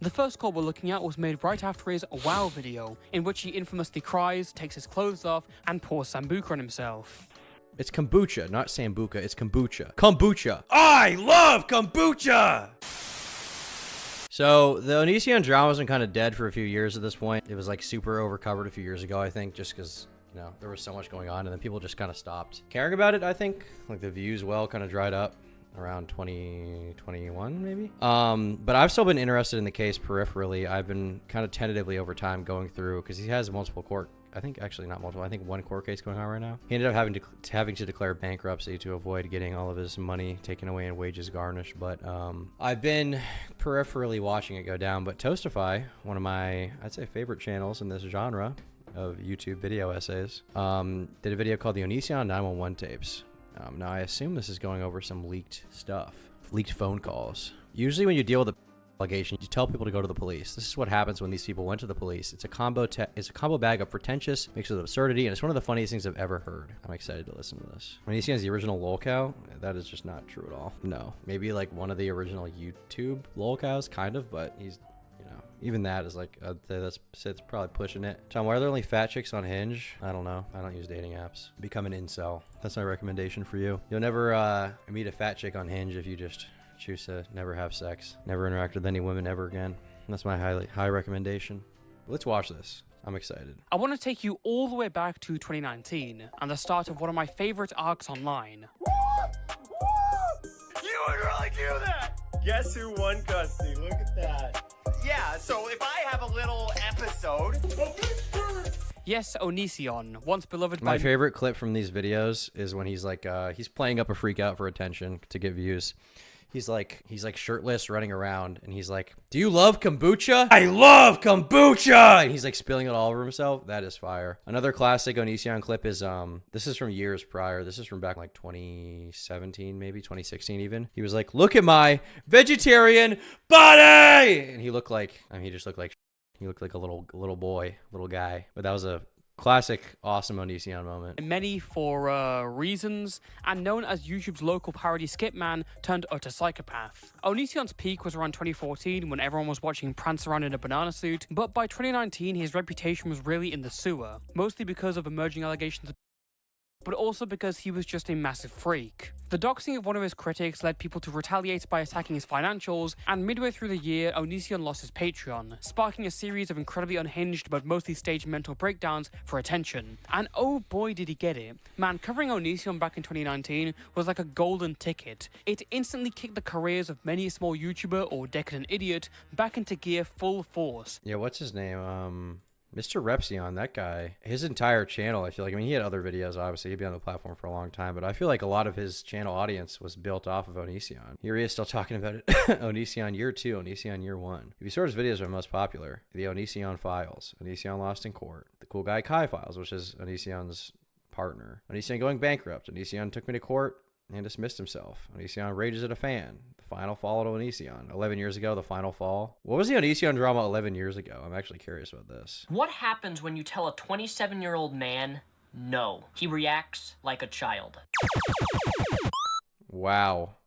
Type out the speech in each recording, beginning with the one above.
The first call we're looking at was made right after his WoW video, in which he infamously cries, takes his clothes off, and pours Sambuca on himself. It's kombucha, not sambuca. It's kombucha. Kombucha. I love kombucha! So, the Onision drama has been kind of dead for a few years at this point. It was like super overcovered a few years ago, I think, just because, you know, there was so much going on, and then people just kind of stopped caring about it, I think. Like, the views kind of dried up around 2021, maybe? But I've still been interested in the case peripherally. I've been kind of tentatively over time going through, because he has multiple court, I think actually not multiple, I think one court case going on right now. He ended up having to declare bankruptcy to avoid getting all of his money taken away and wages garnished. But I've been peripherally watching it go down. But Toastify, one of my, I'd say, favorite channels in this genre of YouTube video essays, did a video called the Onision 911 tapes. Now I assume this is going over some leaked stuff, leaked phone calls. Usually when you deal with a allegation, you tell people to go to the police. This is what happens when these people went to the police. It's a combo bag of pretentious mixed with absurdity, and it's one of the funniest things I've ever heard. I'm excited to listen to this. When he sees the original lolcow, that is just not true at all. No, maybe like one of the original YouTube lolcows, kind of, but he's, you know, even that is like, I'd say that's probably pushing it. Tom, why are there only fat chicks on Hinge? I don't know. I don't use dating apps. Become an incel. That's my recommendation for you. You'll never meet a fat chick on Hinge if you just choose to never have sex, never interact with any women ever again. That's my high recommendation. Let's watch this. I'm excited. I want to take you all the way back to 2019 and the start of one of my favorite arcs online. You would really do that! Guess who won custody? Look at that. Yeah, so if I have a little episode... Yes, Onision, once beloved by... My favorite clip from these videos is when he's like, he's playing up a freak out for attention to get views. He's like shirtless running around, and he's like, do you love kombucha? I love kombucha! And he's like spilling it all over himself. That is fire. Another classic Onision clip is, this is from years prior. This is from back like 2017, maybe 2016 even. He was like, look at my vegetarian body! And he looked like, I mean, he just looked like, he looked like a little boy, little guy. But that was a classic, awesome Onision moment. Many for reasons, and known as YouTube's local parody skit man turned utter psychopath. Onision's peak was around 2014 when everyone was watching prance around in a banana suit, but by 2019 his reputation was really in the sewer, mostly because of emerging allegations, but also because he was just a massive freak. The doxing of one of his critics led people to retaliate by attacking his financials, and midway through the year, Onision lost his Patreon, sparking a series of incredibly unhinged but mostly staged mental breakdowns for attention. And oh boy did he get it. Man, covering Onision back in 2019 was like a golden ticket. It instantly kicked the careers of many a small YouTuber or decadent idiot back into gear full force. Yeah, what's his name? Mr. Repsion, that guy, his entire channel, I feel like, I mean, he had other videos, obviously, he'd been on the platform for a long time, but I feel like a lot of his channel audience was built off of Onision. Here he is still talking about it. Onision Year 2, Onision Year 1. If you sort his videos are most popular, the Onision Files, Onision Lost in Court, the Cool Guy Kai Files, which is Onision's partner, Onision Going Bankrupt, Onision Took Me to Court and Dismissed Himself, Onision Rages at a Fan, The Final Fall to Onision, 11 years ago, The Final Fall. What was the Onision drama 11 years ago? I'm actually curious about this. What happens when you tell a 27-year-old man no? He reacts like a child. Wow.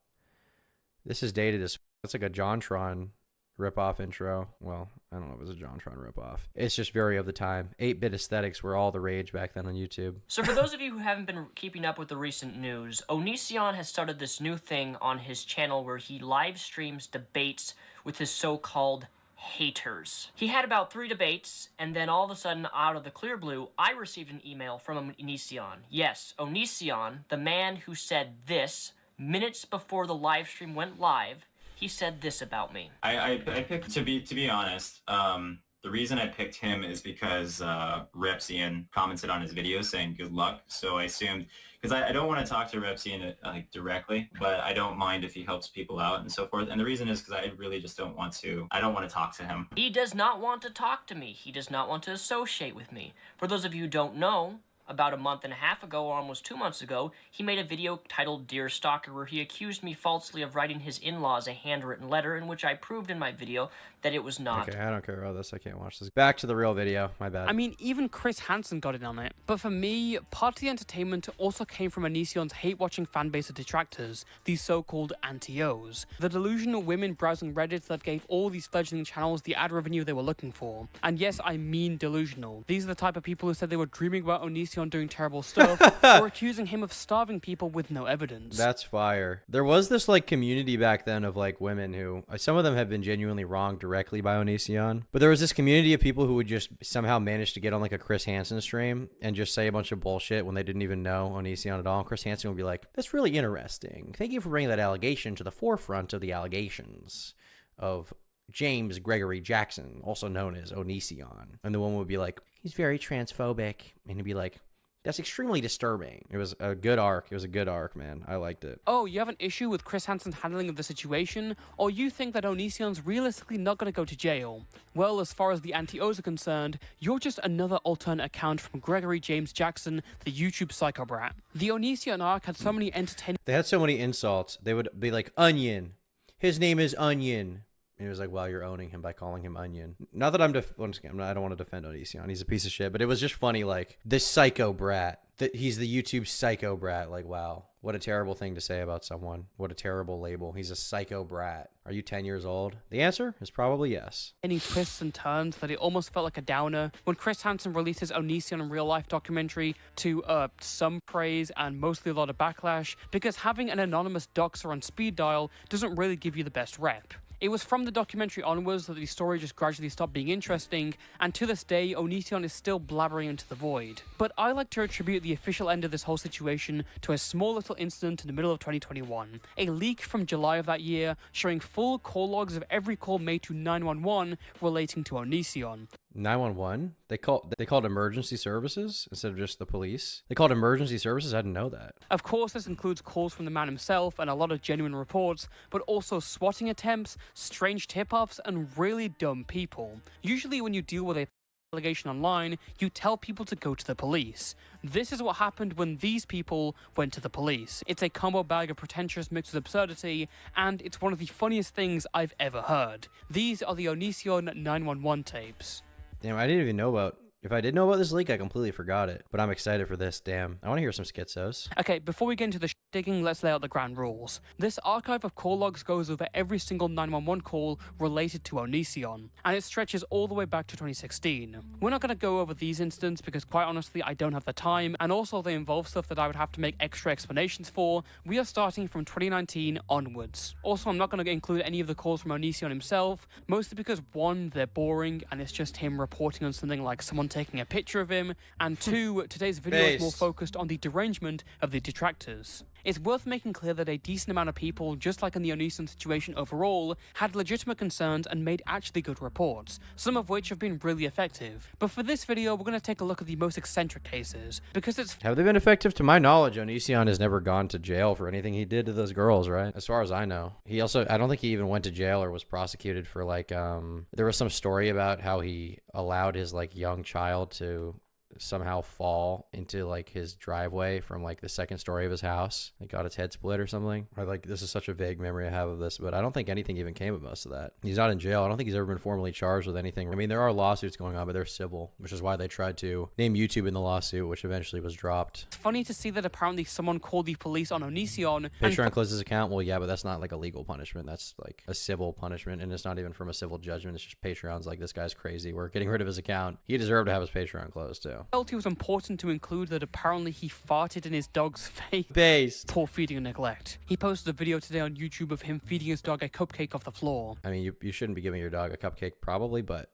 This is dated as... It's like a JonTron rip-off intro. Well, I don't know if it was a JonTron rip-off. It's just very of the time. 8-bit aesthetics were all the rage back then on YouTube. So for those of you who haven't been keeping up with the recent news, Onision has started this new thing on his channel where he live streams debates with his so-called haters. He had about 3 debates, and then all of a sudden, out of the clear blue, I received an email from Onision. Yes, Onision, the man who said this minutes before the live stream went live. He said this about me. I picked, to be honest, the reason I picked him is because Repsian commented on his video saying good luck. So I assumed, because I don't want to talk to Repsian like directly, but I don't mind if he helps people out and so forth. And the reason is because I really just don't want to talk to him. He does not want to talk to me. He does not want to associate with me. For those of you who don't know, about a month and a half ago, or almost 2 months ago, he made a video titled Dear Stalker, where he accused me falsely of writing his in-laws a handwritten letter, in which I proved in my video that it was not. Okay, I don't care about this. I can't watch this. Back to the real video. My bad. I mean, even Chris Hansen got in on it. But for me, part of the entertainment also came from Onision's hate-watching fanbase of detractors, these so-called anti-Os. The delusional women browsing Reddit that gave all these fledgling channels the ad revenue they were looking for. And yes, I mean delusional. These are the type of people who said they were dreaming about Onision doing terrible stuff, or accusing him of starving people with no evidence. That's fire. There was this like community back then of like women who, some of them have been genuinely wronged directly by Onision, but there was this community of people who would just somehow manage to get on like a Chris Hansen stream and just say a bunch of bullshit when they didn't even know Onision at all. And Chris Hansen would be like, "That's really interesting. Thank you for bringing that allegation to the forefront of the allegations of James Gregory Jackson, also known as Onision." And the woman would be like, "He's very transphobic." And he'd be like, "That's extremely disturbing." It was a good arc. It was a good arc, man. I liked it. Oh, you have an issue with Chris Hansen's handling of the situation? Or you think that Onision's realistically not going to go to jail? Well, as far as the anti-Os are concerned, you're just another alternate account from Gregory James Jackson, the YouTube psycho brat. The Onision arc had so many entertaining... They had so many insults. They would be like, "Onion. His name is Onion." And it was like, well, you're owning him by calling him Onion. Not that once again, I don't want to defend Onision. He's a piece of shit. But it was just funny, like, this psycho brat. He's the YouTube psycho brat. Like, wow. What a terrible thing to say about someone. What a terrible label. He's a psycho brat. Are you 10 years old? The answer is probably yes. Any twists and turns that it almost felt like a downer when Chris Hansen released his Onision in real life documentary to some praise and mostly a lot of backlash, because having an anonymous doxer on speed dial doesn't really give you the best rep. It was from the documentary onwards that the story just gradually stopped being interesting, and to this day, Onision is still blabbering into the void. But I like to attribute the official end of this whole situation to a small little incident in the middle of 2021. A leak from July of that year showing full call logs of every call made to 911 relating to Onision. 911? They called emergency services instead of just the police. They called emergency services? I didn't know that. Of course, this includes calls from the man himself and a lot of genuine reports, but also swatting attempts, strange tip-offs, and really dumb people. Usually when you deal with a allegation online, you tell people to go to the police. This is what happened when these people went to the police. It's a combo bag of pretentious mixed with absurdity, and it's one of the funniest things I've ever heard. These are the Onision 911 tapes. Damn, I didn't even know about... If I did know about this leak, I completely forgot it. But I'm excited for this, damn. I want to hear some schizos. Okay, before we get into the digging, let's lay out the ground rules. This archive of call logs goes over every single 911 call related to Onision, and it stretches all the way back to 2016. We're not going to go over these incidents because quite honestly, I don't have the time, and also they involve stuff that I would have to make extra explanations for. We are starting from 2019 onwards. Also, I'm not going to include any of the calls from Onision himself, mostly because one, they're boring, and it's just him reporting on something like someone taking a picture of him, and two, today's video is more focused on the derangement of the detractors. It's worth making clear that a decent amount of people, just like in the Onision situation overall, had legitimate concerns and made actually good reports, some of which have been really effective. But for this video, we're going to take a look at the most eccentric cases, because it's... Have they been effective? To my knowledge, Onision has never gone to jail for anything he did to those girls, right? As far as I know. He also, I don't think he even went to jail or was prosecuted for like, there was some story about how he allowed his like young child to somehow fall into like his driveway from like the second story of his house. He got his head split or something. Or like, this is such a vague memory I have of this, but I don't think anything even came of most of that. He's not in jail. I don't think he's ever been formally charged with anything. I mean, there are lawsuits going on, but they're civil, which is why they tried to name YouTube in the lawsuit, which eventually was dropped. It's funny to see that apparently someone called the police on Onision. Patreon closed his account. Well, yeah, but that's not like a legal punishment. That's like a civil punishment, and it's not even from a civil judgment. It's just Patreon's like, this guy's crazy. We're getting rid of his account. He deserved to have his Patreon closed too. I felt it was important to include that apparently he farted in his dog's face. Based. Poor feeding and neglect. He posted a video today on YouTube of him feeding his dog a cupcake off the floor. I mean, you shouldn't be giving your dog a cupcake probably, but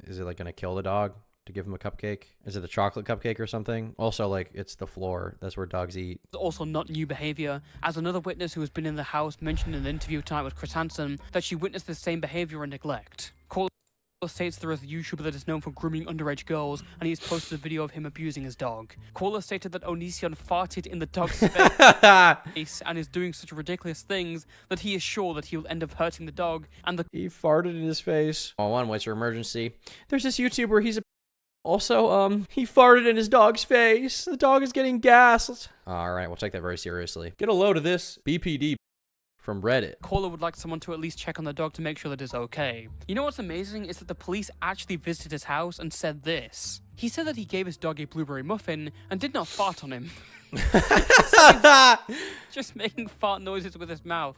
is it like gonna kill the dog to give him a cupcake? Is it the chocolate cupcake or something? Also, like, it's the floor. That's where dogs eat. It's also not new behavior, as another witness who has been in the house mentioned in an interview tonight with Chris Hansen that she witnessed the same behavior and neglect. States there is a YouTuber that is known for grooming underage girls, and he has posted a video of him abusing his dog. Caller stated that Onision farted in the dog's face and is doing such ridiculous things that he is sure that he will end up hurting the dog, and He farted in his face. Oh, one, what's your emergency? There's this YouTuber, he's a Also, he farted in his dog's face. The dog is getting gassed. All right, we'll take that very seriously. Get a load of this BPD from Reddit. Caller would like someone to at least check on the dog to make sure that it's okay. You know what's amazing is that the police actually visited his house and said this. He said that he gave his dog a blueberry muffin and did not fart on him. Just making fart noises with his mouth.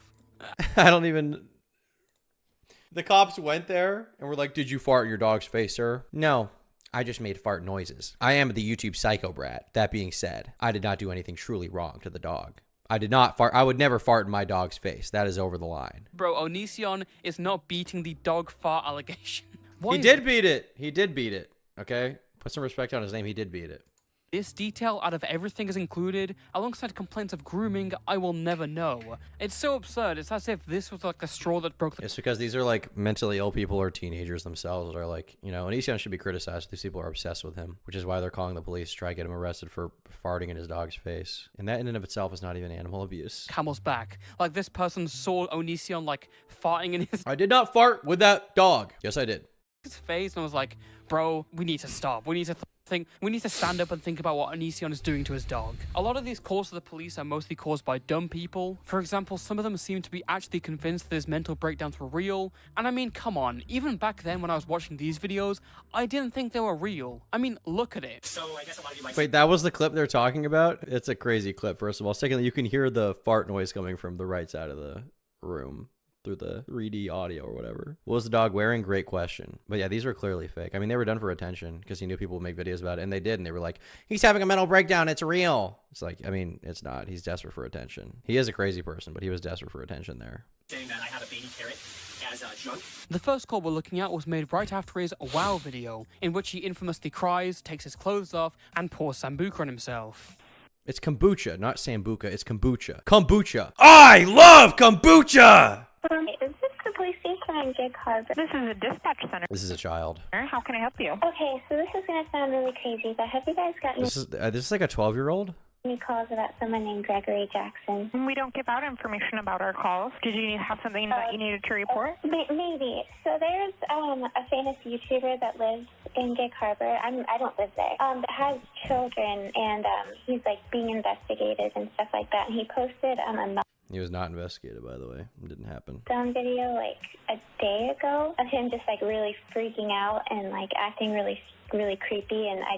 I don't even... The cops went there and were like, did you fart in your dog's face, sir? No, I just made fart noises. I am the YouTube psycho brat. That being said, I did not do anything truly wrong to the dog. I did not fart. I would never fart in my dog's face. That is over the line. Bro, Onision is not beating the dog fart allegation. He did beat it. He did beat it. Okay? Put some respect on his name. He did beat it. This detail out of everything is included, alongside complaints of grooming, I will never know. It's so absurd, it's as if this was like the straw that broke the... It's because these are like mentally ill people or teenagers themselves that are like, you know, Onision should be criticized. These people are obsessed with him, which is why they're calling the police to try to get him arrested for farting in his dog's face. And that in and of itself is not even animal abuse. Camel's back. Like this person saw Onision like farting in his I did not fart with that dog. Yes, I did. face and was like, bro, we need to stop. We need to stand up and think about what Onision is doing to his dog. A lot of these calls to the police are mostly caused by dumb people. For example, some of them seem to be actually convinced that his mental breakdowns were real. And I mean, come on, even back then when I was watching these videos, I didn't think they were real. I mean, look at it. So I guess a lot of you might Wait, that was the clip they're talking about? It's a crazy clip, first of all. Secondly, you can hear the fart noise coming from the right side of the room through the 3D audio or whatever. What was the dog wearing? Great question. But yeah, these were clearly fake. I mean, they were done for attention because he knew people would make videos about it, and they did, and they were like, he's having a mental breakdown, it's real. It's like, I mean, it's not. He's desperate for attention. He is a crazy person, but he was desperate for attention there. saying that I have a baby carrot as junk. The first call we're looking at was made right after his WoW video, in which he infamously cries, takes his clothes off, and pours Sambuca on himself. It's kombucha, not sambuca. It's kombucha. Kombucha. I love kombucha! Is this the police station in Gig Harbor? This is a dispatch center. This is a child. How can I help you? Okay, so this is going to sound really crazy, but have you guys gotten This is like a 12-year-old? any calls about someone named Gregory Jackson? We don't give out information about our calls. Did you have something that you needed to report? Maybe. So there's a famous YouTuber that lives in Gig Harbor. I don't live there. That has children, and he's like being investigated and stuff like that. And he posted a He was not investigated, by the way. It didn't happen. meltdown video like a day ago of him just like really freaking out and like acting really creepy, and I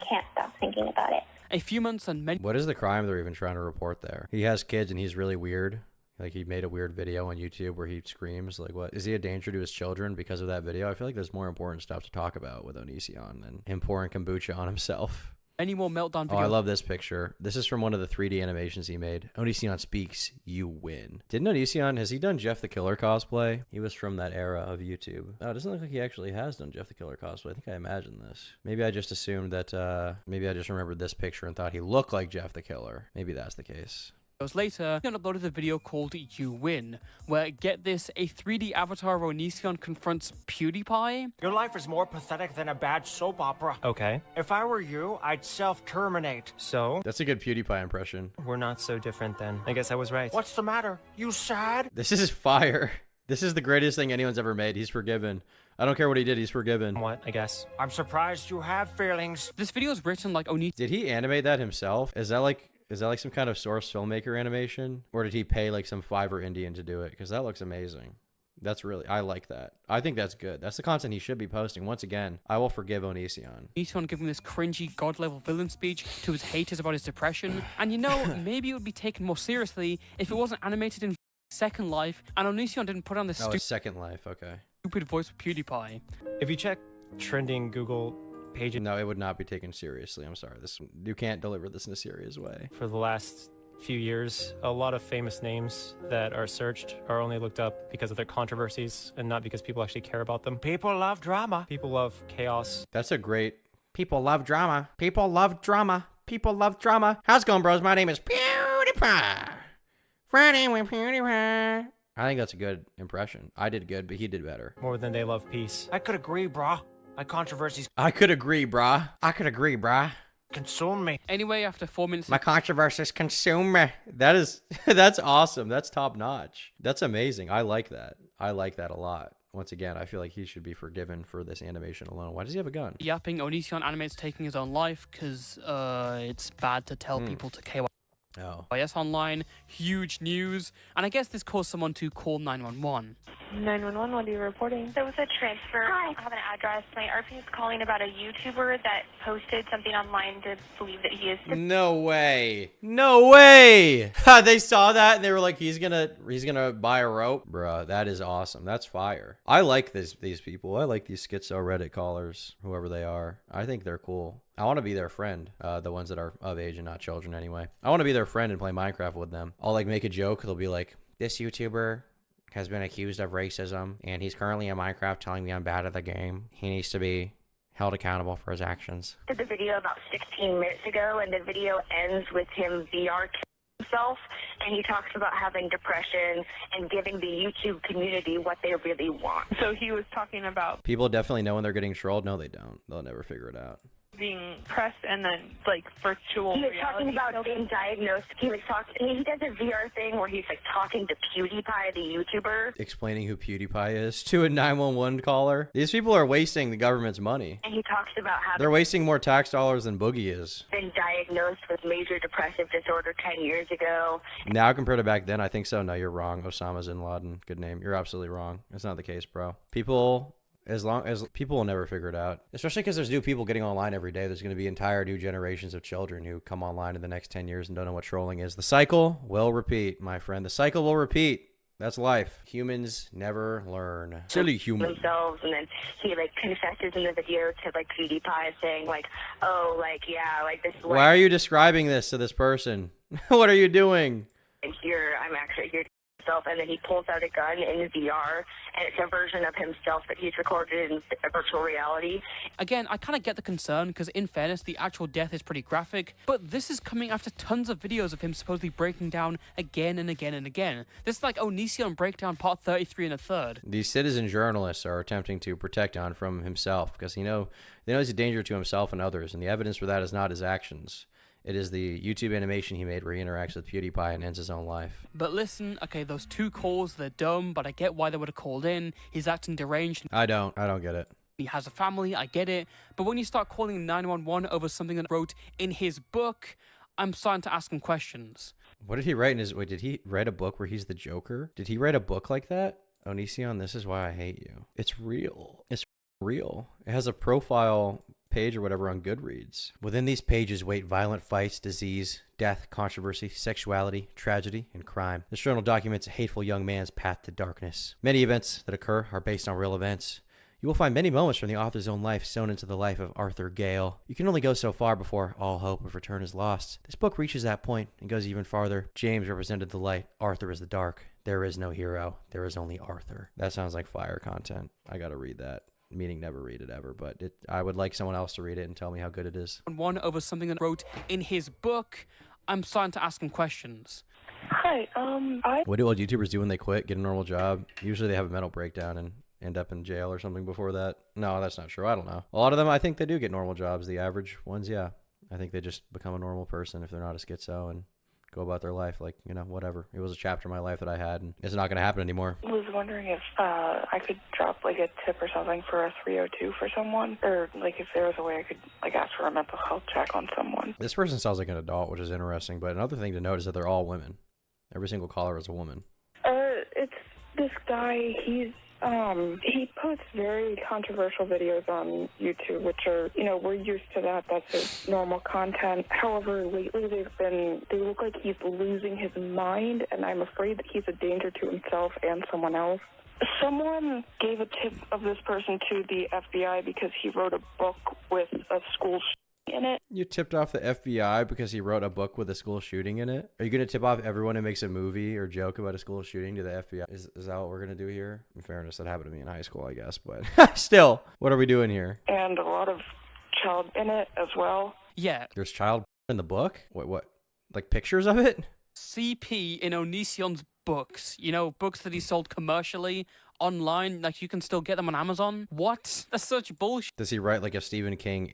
can't stop thinking about it. A few months and many What is the crime they're even trying to report there? He has kids and he's really weird. Like, he made a weird video on YouTube where he screams. Like, what? Is he a danger to his children because of that video? I feel like there's more important stuff to talk about with Onision than him pouring kombucha on himself. more meltdown videos. Oh, I love this picture. This is from one of the 3D animations he made. Onision speaks, you win. Didn't Onision, has he done Jeff the Killer cosplay? He was from that era of YouTube. Oh, it doesn't look like he actually has done Jeff the Killer cosplay. I think I imagined this. Maybe I just assumed that, maybe I just remembered this picture and thought he looked like Jeff the Killer. Maybe that's the case. Later, he uploaded a video called You Win, where, get this, a 3D avatar of Onision confronts PewDiePie. Your life is more pathetic than a bad soap opera. Okay. If I were you, I'd self-terminate. So, That's a good PewDiePie impression. we're not so different then. I guess I was right. What's the matter? You sad? This is fire. This is the greatest thing anyone's ever made. He's forgiven. I don't care what he did, he's forgiven. What, I guess. I'm surprised you have feelings. This video is written like Onision Did he animate that himself? Is that like some kind of source filmmaker animation? Or did he pay like some Fiverr Indian to do it? Because that looks amazing. That's really, I like that. I think that's good. That's the content he should be posting. Once again, I will forgive Onision. giving this cringy god-level villain speech to his haters about his depression. And you know, maybe it would be taken more seriously if it wasn't animated in Second Life and Onision didn't put on this Oh, it's Second Life, okay. stupid voice for PewDiePie. If you check trending Google pages No, it would not be taken seriously. I'm sorry. You can't deliver this in a serious way. for the last few years, a lot of famous names that are searched are only looked up because of their controversies and not because people actually care about them. People love drama. People love chaos. That's a great... People love drama. People love drama. People love drama. How's it going, bros? My name is PewDiePie. Friday with PewDiePie. I think that's a good impression. I did good, but he did better. More than they love peace. I could agree, brah. My controversies I could agree, brah. consume me. Anyway, after 4 minutes My controversies consume me. That's awesome. That's top notch. That's amazing. I like that. I like that a lot. once again, I feel like he should be forgiven for this animation alone. Why does he have a gun? Yapping Onision animates taking his own life because it's bad to tell people to KY. Oh. Yes, online, huge news, and I guess this caused someone to call 911. 911, what are you reporting? There was a transfer. I have an address. My RP is calling about a YouTuber that posted something online to believe that he is. No way. No way. They saw that and they were like, he's gonna buy a rope. Bruh, that is awesome. That's fire. I like these people. I like these schizo Reddit callers, whoever they are. I think they're cool. I want to be their friend, the ones that are of age and not children anyway. I want to be their friend and play Minecraft with them. I'll like make a joke. They'll be like, this YouTuber has been accused of racism and he's currently in Minecraft telling me I'm bad at the game. He needs to be held accountable for his actions. Did the video about 16 minutes ago, and the video ends with him VR himself, and he talks about having depression and giving the YouTube community what they really want. So he was talking about People definitely know when they're getting trolled. No, they don't. They'll never figure it out. being pressed and then like virtual He was reality talking about filters. being diagnosed. He was talking. He does a VR thing where he's like talking to PewDiePie, the YouTuber, Explaining who PewDiePie is to a 911 caller. These people are wasting the government's money. and he talks about having They're wasting more tax dollars than Boogie is. been diagnosed with major depressive disorder 10 years ago. Now compared to back then, I think so. No, you're wrong. Osama bin Laden. Good name. You're absolutely wrong. That's not the case, bro. People, as long as people will never figure it out, especially because there's new people getting online every day. There's going to be entire new generations of children who come online in the next 10 years and don't know what trolling is. The cycle will repeat, my friend. The cycle will repeat. That's life. Humans never learn. Silly human. Themselves, and then he like confesses in the video to like PewDiePie saying like, oh, like yeah, like this is what Why are you describing this to this person? What are you doing? I'm here. I'm actually here to himself. And then he pulls out a gun in VR, and it's a version of himself that he's recorded in virtual reality. Again, I kind of get the concern because, in fairness, the actual death is pretty graphic, but this is coming after tons of videos of him supposedly breaking down again and again and again. This is like Onision Breakdown Part 33 and a third. These citizen journalists are attempting to protect On from himself because they know he's a danger to himself and others, and the evidence for that is not his actions. It is the YouTube animation he made where he interacts with PewDiePie and ends his own life. But listen, okay, those two calls, they're dumb, but I get why they would have called in. He's acting deranged. I don't get it. He has a family, I get it. But when you start calling 911 over something that wrote in his book, I'm starting to ask him questions. What did he write in his... Wait, did he write a book where he's the Joker? Did he write a book like that? Onision, this is why I hate you. It's real. It's real. It has a profile page or whatever on Goodreads. Within these pages wait violent fights, disease, death, controversy, sexuality, tragedy, and crime. This journal documents a hateful young man's path to darkness. Many events that occur are based on real events. You will find many moments from the author's own life sewn into the life of Arthur Gale. You can only go so far before all hope of return is lost. This book reaches that point and goes even farther. James represented the light. Arthur is the dark. There is no hero. There is only Arthur. That sounds like fire content. I gotta read that. Meaning never read it ever, but I would like someone else to read it and tell me how good it is. One over something that wrote in his book, I'm starting to ask him questions. Hi, What do old YouTubers do when they quit, get a normal job? Usually they have a mental breakdown and end up in jail or something before that. No, that's not true. I don't know. A lot of them, I think they do get normal jobs. The average ones, yeah. I think they just become a normal person if they're not a schizo and go about their life like, whatever. It was a chapter in my life that I had, and it's not going to happen anymore. I was wondering if I could drop like a tip or something for a 302 for someone, or like if there was a way I could like ask for a mental health check on someone. This person sounds like an adult, which is interesting, but another thing to note is that they're all women. Every single caller is a woman. It's this guy. He posts very controversial videos on YouTube, which are, we're used to that. That's his normal content. However, lately they look like he's losing his mind, and I'm afraid that he's a danger to himself and someone else. Someone gave a tip of this person to the FBI because he wrote a book with a school in it. You tipped off the FBI because he wrote a book with a school shooting in it? Are you going to tip off everyone who makes a movie or joke about a school shooting to the FBI? Is that what we're going to do here? In fairness, that happened to me in high school, I guess, but still, what are we doing here? And a lot of child in it as well. Yeah. There's child in the book? What? Like pictures of it? CP in Onision's books, books that he sold commercially online, like you can still get them on Amazon. What? That's such bullshit. Does he write like a Stephen King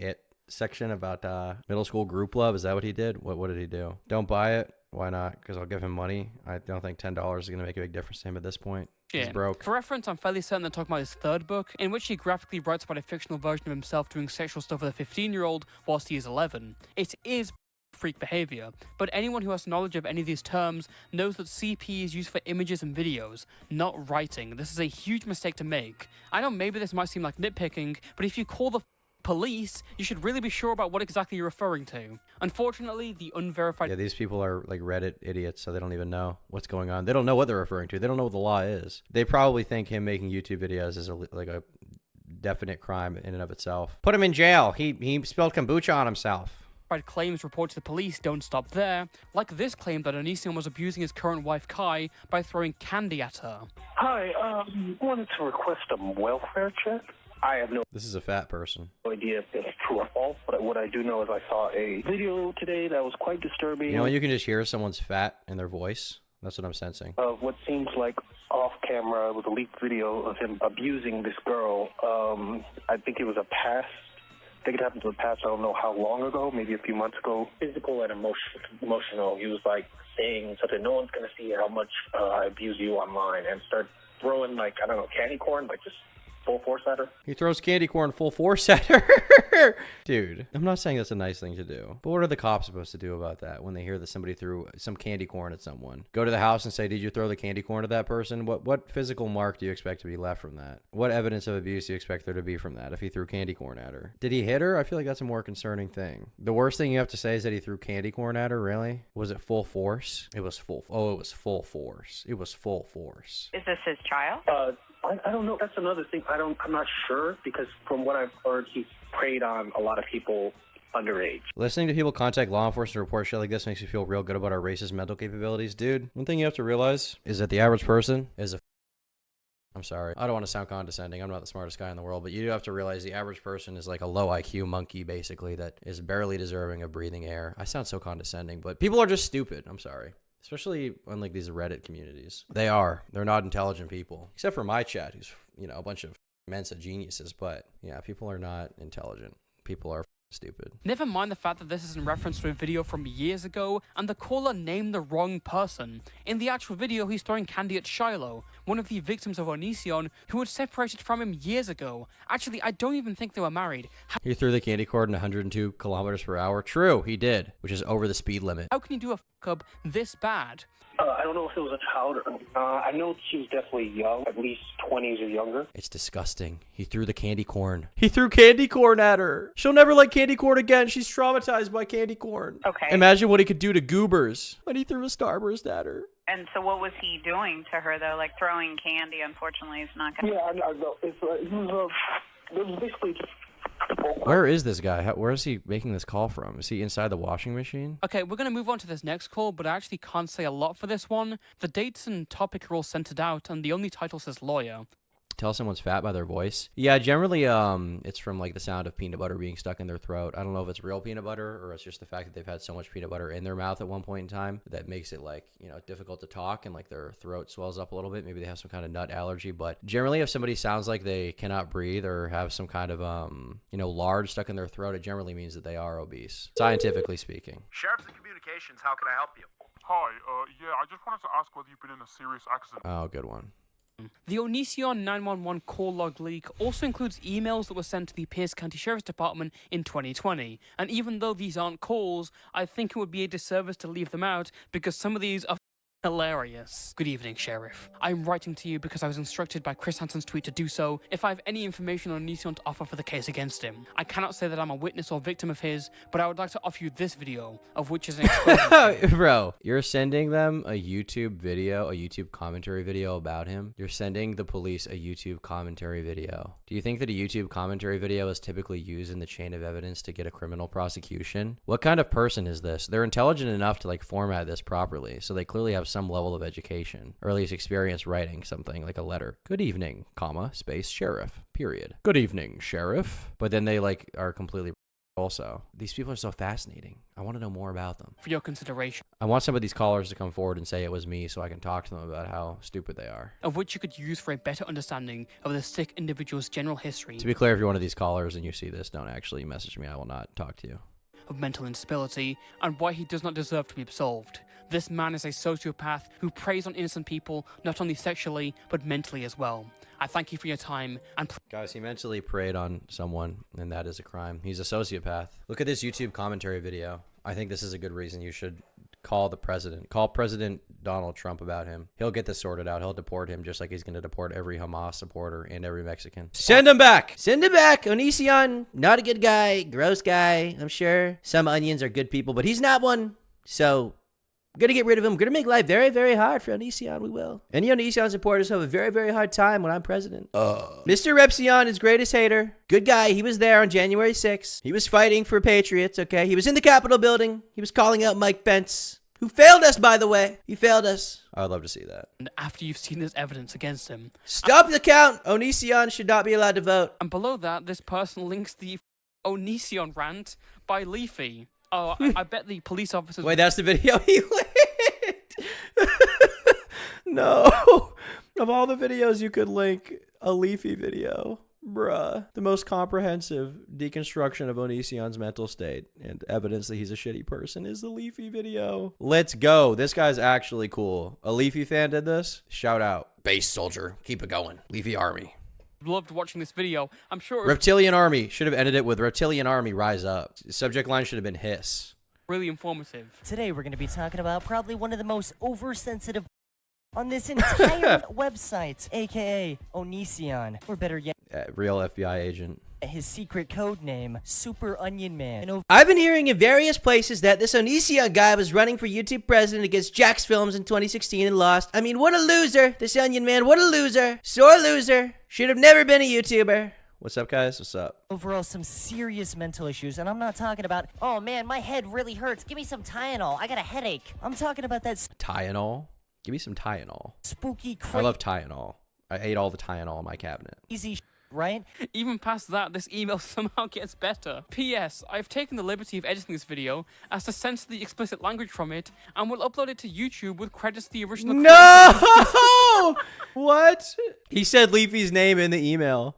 section about middle school group love? Is that what he did? What did he do? Don't buy it. Why not? Because I'll give him money. I don't think $10 is going to make a big difference to him at this point. He's broke. For reference, I'm fairly certain they're talking about his third book, in which he graphically writes about a fictional version of himself doing sexual stuff with a 15-year-old whilst he is 11. It is freak behavior, but anyone who has knowledge of any of these terms knows that CP is used for images and videos, not writing. This is a huge mistake to make. I know maybe this might seem like nitpicking, but if you call the police, you should really be sure about what exactly you're referring to. Unfortunately, the unverified... Yeah, these people are like Reddit idiots, so they don't even know what's going on. They don't know what they're referring to. They don't know what the law is. They probably think him making YouTube videos is like a definite crime in and of itself. Put him in jail. He spilled kombucha on himself. Claims reported to the police don't stop there, like this claim that Onision was abusing his current wife Kai by throwing candy at her. Hi, wanted to request a welfare check. I have no This is a fat person. idea if it's true or false, but what I do know is I saw a video today that was quite disturbing. You know, you can just hear someone's fat in their voice. That's what I'm sensing. Of what seems like off camera was a leaked video of him abusing this girl. I think it was a past. I think it happened to the past. I don't know how long ago, maybe a few months ago. Physical and emotional. He was like saying something, no one's gonna see how much I abuse you online, and start throwing like, I don't know, candy corn, like just full force at her. He throws candy corn full force at her. Dude, I'm not saying that's a nice thing to do, but what are the cops supposed to do about that when they hear that somebody threw some candy corn at someone? Go to the house and say, did you throw the candy corn at that person? What physical mark do you expect to be left from that? What evidence of abuse do you expect there to be from that if he threw candy corn at her? Did he hit her? I feel like that's a more concerning thing. The worst thing you have to say is that he threw candy corn at her, really? Was it full force? It was full force. It was full force. Is this his child? I don't know. That's another thing. I'm not sure, because from what I've heard, he's preyed on a lot of people underage. Listening to people contact law enforcement to report shit like this makes me feel real good about our racist mental capabilities. Dude, one thing you have to realize is that the average person is a... I'm sorry. I don't want to sound condescending. I'm not the smartest guy in the world, but you do have to realize the average person is like a low IQ monkey, basically, that is barely deserving of breathing air. I sound so condescending, but people are just stupid. I'm sorry. Especially on like these Reddit communities. They're not intelligent people. Except for my chat, who's, you know, a bunch of Mensa geniuses. But yeah, people are not intelligent. People are stupid. Never mind the fact that this is in reference to a video from years ago, and the caller named the wrong person. In the actual video, he's throwing candy at Shiloh, one of the victims of Onision, who had separated from him years ago. Actually, I don't even think they were married. He threw the candy corn at 102 kilometers per hour. True, he did, which is over the speed limit. How can you do a fuck-up this bad? I don't know if it was a child or... I know she was definitely young, at least 20s or younger. It's disgusting. He threw the candy corn. He threw candy corn at her. She'll never like candy corn again. She's traumatized by candy corn. Okay. Imagine what he could do to goobers when he threw a starburst at her. And so what was he doing to her, though? Like throwing candy, unfortunately, is not going to... Yeah, I know. It was basically just... Where is this guy? Where is he making this call from? Is he inside the washing machine? Okay, we're going to move on to this next call, but I actually can't say a lot for this one. The dates and topic are all centered out, and the only title says lawyer. Tell someone's fat by their voice. Yeah, generally, it's from like the sound of peanut butter being stuck in their throat. I don't know if it's real peanut butter or it's just the fact that they've had so much peanut butter in their mouth at one point in time that makes it like, you know, difficult to talk and like their throat swells up a little bit. Maybe they have some kind of nut allergy, but generally if somebody sounds like they cannot breathe or have some kind of, you know, lard stuck in their throat, it generally means that they are obese, scientifically speaking. Sheriff's and Communications, how can I help you? Hi, yeah, I just wanted to ask whether you've been in a serious accident. Oh, good one. The Onision 911 call log leak also includes emails that were sent to the Pierce County Sheriff's Department in 2020. And even though these aren't calls, I think it would be a disservice to leave them out because some of these are hilarious. Good evening, Sheriff. I'm writing to you because I was instructed by Chris Hansen's tweet to do so if I have any information on Onision to offer for the case against him. I cannot say that I'm a witness or victim of his, but I would like to offer you this video, of which is an exposure. Bro, you're sending them a YouTube video, a YouTube commentary video about him. You're sending the police a YouTube commentary video. Do you think that a YouTube commentary video is typically used in the chain of evidence to get a criminal prosecution? What kind of person is this? They're intelligent enough to like format this properly, so they clearly have some level of education, or at least experience writing something like a letter. Good evening, comma, space, sheriff, period. Good evening, sheriff. But then they like are completely also. These people are so fascinating. I want to know more about them. For your consideration. I want some of these callers to come forward and say it was me so I can talk to them about how stupid they are. Of which you could use for a better understanding of the sick individual's general history. To be clear, if you're one of these callers and you see this, don't actually message me. I will not talk to you. of mental instability and why he does not deserve to be absolved. This man is a sociopath who preys on innocent people not only sexually but mentally as well. I thank you for your time and guys, he mentally preyed on someone, and that is a crime. He's a sociopath. Look at this YouTube commentary video. I think this is a good reason you should call the president. Call President Donald Trump about him. He'll get this sorted out. He'll deport him just like he's going to deport every Hamas supporter and every Mexican. Send him back! Send him back! Onision, not a good guy. Gross guy, I'm sure. Some onions are good people, but he's not one. So, we're going to get rid of him. We're going to make life very, very hard for Onision. We will. Any Onision supporters have a very, very hard time when I'm president. Mr. Repsion is greatest hater. Good guy. He was there on January 6th. He was fighting for patriots, okay? He was in the Capitol building. He was calling out Mike Pence, who failed us, by the way. He failed us. I'd love to see that. And after you've seen this evidence against him, stop the count. Onision should not be allowed to vote. And below that, this person links the Onision rant by Leafy. Oh, I bet the police officers... Wait, that's the video he linked? No. Of all the videos you could link, a Leafy video. Bruh. The most comprehensive deconstruction of Onision's mental state and evidence that he's a shitty person is the Leafy video. Let's go. This guy's actually cool. A Leafy fan did this? Shout out. Base soldier. Keep it going. Leafy army. Loved watching this video. I'm sure Reptilian army. Should have ended it with Reptilian army rise up. Subject line should have been hiss. Really informative. Today we're going to be talking about probably one of the most oversensitive on this entire website, aka Onision, or better yet, real FBI agent. His secret code name, Super Onion Man. I've been hearing in various places that this Onision guy was running for YouTube president against Jax Films in 2016 and lost. I mean, what a loser. This Onion Man, what a loser. Sore loser. Should have never been a YouTuber. What's up, guys? What's up? Overall, some serious mental issues, and I'm not talking about, oh man, my head really hurts. Give me some Tylenol. I got a headache. I'm talking about that Tylenol? Give me some Tylenol. Spooky I love Tylenol. I ate all the Tylenol in my cabinet. Easy, right? Even past that, this email somehow gets better. P.S. I've taken the liberty of editing this video as to censor the explicit language from it and will upload it to YouTube with credits to the original No! What? He said Leafy's name in the email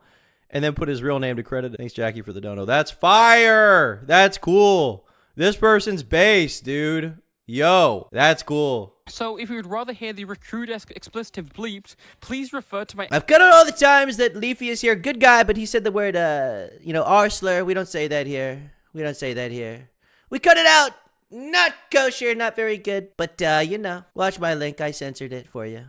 and then put his real name to credit. Thanks, Jackie, for the dono. That's fire! That's cool. This person's base, dude. Yo, that's cool. So, if you would rather hear the recruit-esque explicitive bleeps, please refer to my... I've cut out all the times that Leafy is here. Good guy, but he said the word, R slur. We don't say that here. We don't say that here. We cut it out. Not kosher, not very good. But, watch my link. I censored it for you.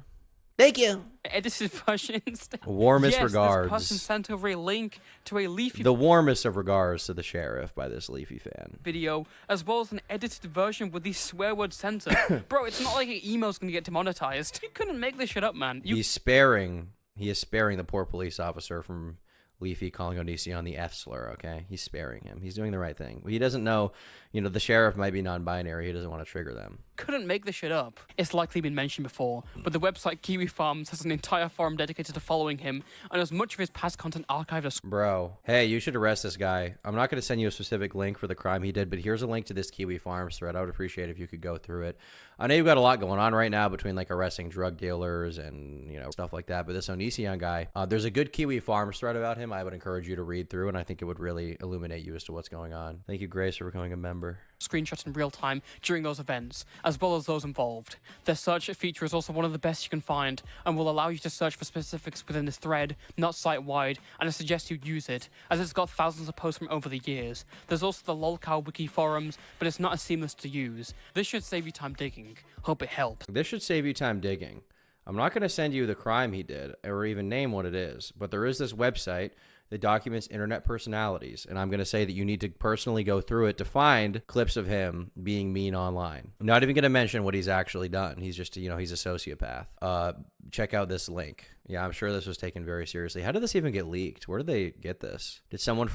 Thank you. Edited version instead. Warmest yes, regards. This person sent over a link to a Leafy... The warmest of regards to the sheriff by this Leafy fan. ...video, as well as an edited version with the swear word censor. Bro, it's not like an email's gonna get demonetized. You couldn't make this shit up, man. He is sparing the poor police officer from Leafy calling Onision the F slur, okay? He's sparing him. He's doing the right thing. He doesn't know, the sheriff might be non-binary. He doesn't want to trigger them. Couldn't make this shit up. It's likely been mentioned before, but the website Kiwi Farms has an entire forum dedicated to following him and has much of his past content archived as... Bro, hey, you should arrest this guy. I'm not going to send you a specific link for the crime he did, but here's a link to this Kiwi Farms thread. I would appreciate it if you could go through it. I know you've got a lot going on right now between like arresting drug dealers and, stuff like that, but this Onision guy, there's a good Kiwi Farms thread about him. I would encourage you to read through, and I think it would really illuminate you as to what's going on. Thank you, Grace, for becoming a member. Screenshots in real time during those events, as well as those involved. Their search feature is also one of the best you can find and will allow you to search for specifics within this thread, not site-wide, and I suggest you use it, as it's got thousands of posts from over the years. There's also the lolcow wiki forums, but it's not as seamless to use. This should save you time digging. Hope it helps. This should save you time digging. I'm not going to send you the crime he did, or even name what it is, but there is this website that documents internet personalities, and I'm going to say that you need to personally go through it to find clips of him being mean online. I'm not even going to mention what he's actually done. He's just, he's a sociopath. Check out this link. Yeah, I'm sure this was taken very seriously. How did this even get leaked? Where did they get this? Did someone